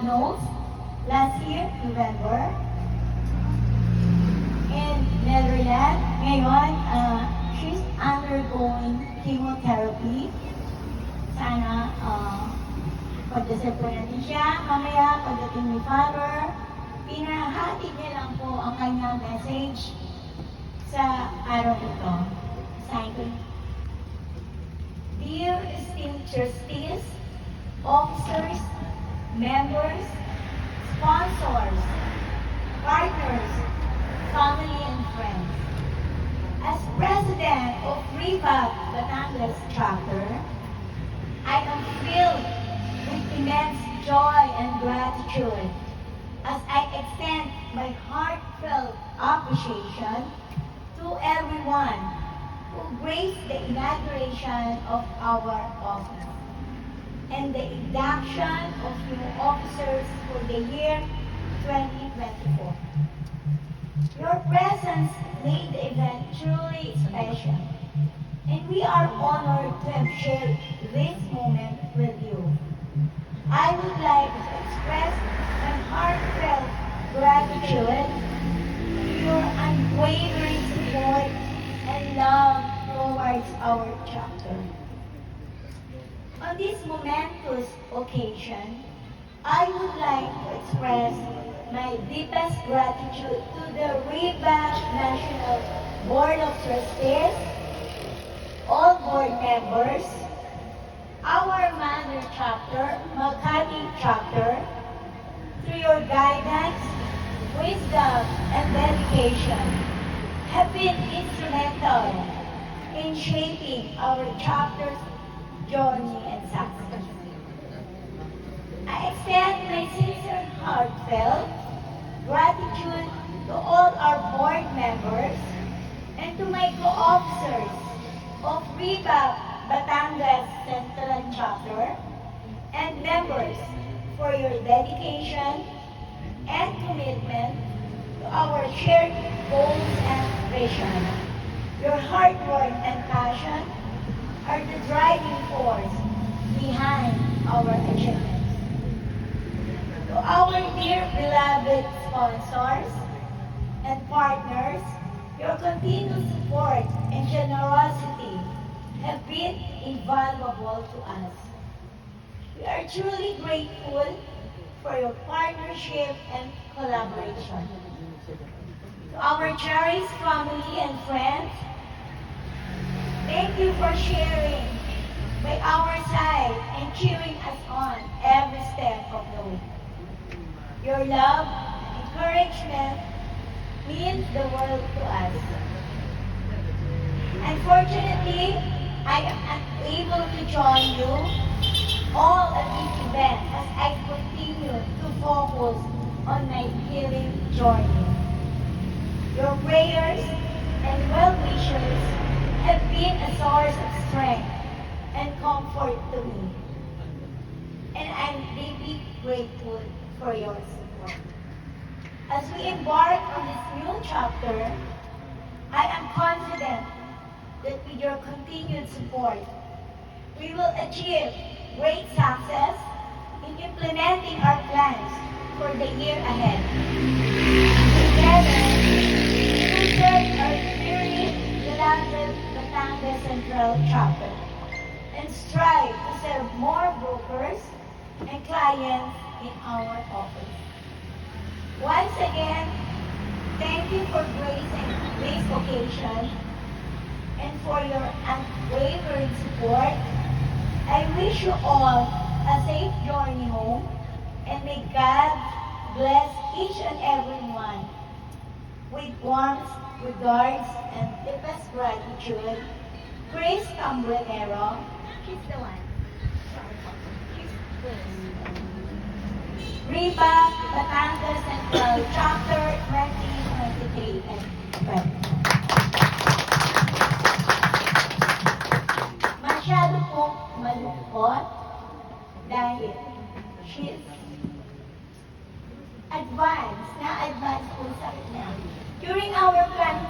diagnosed last year, November. In Netherlands, ngayon, she's undergoing chemotherapy. Sana, pagdasal po natin siya. Mamaya, pagdating ni Father, pinahati niya lang po ang kanyang message sa araw ito. Sign ko. Dear esteemed trustees, officers, members, sponsors, partners, family and friends. As President of Revap Batangas Chapter, I am filled with immense joy and gratitude as I extend my heartfelt appreciation to everyone who graced the inauguration of our office and the induction of new officers for the year 2024. Your presence made the event truly special, and we are honored to have shared this moment with you. I would like to express my heartfelt gratitude to your unwavering support and love towards our chapter. On this momentous occasion, I would like to express my deepest gratitude to the Revap National Board of Trustees, all board members, our mother chapter, Makati chapter, through your guidance, wisdom, and dedication, have been instrumental in shaping our chapter's journey and success. I extend my sincere heartfelt gratitude to all our board members and to my co-officers of Revap Batangas Central Chapter and members for your dedication and commitment to our shared goals and vision. Your hard work and passion are the driving force behind our achievements. To our dear beloved sponsors and partners, your continued support and generosity have been invaluable to us. We are truly grateful for your partnership and collaboration. To our cherished family and friends, thank you for sharing by our side and cheering us on every step of the way. Your love and encouragement means the world to us. Unfortunately, I am unable to join you all at this event as I continue to focus on my healing journey. Your prayers and well-wishers have been a source of strength and comfort to me. And I'm deeply grateful for your support. As we embark on this new chapter, I am confident that with your continued support, we will achieve great success in implementing our plans for the year ahead. Together, we will serve our dearly beloved Batangas Central Chapter and strive to serve more brokers and clients in our office. Once again, thank you for gracing this occasion and for your unwavering support. I wish you all a safe journey home, and may God bless each and every one. With warmth, regards, and deepest gratitude, Grace Cambronero. She's the one. Revap Batangas Central Chapter 2023 and 20. Masyado pong malungkot dahil she's advanced po sa kanya. During our plan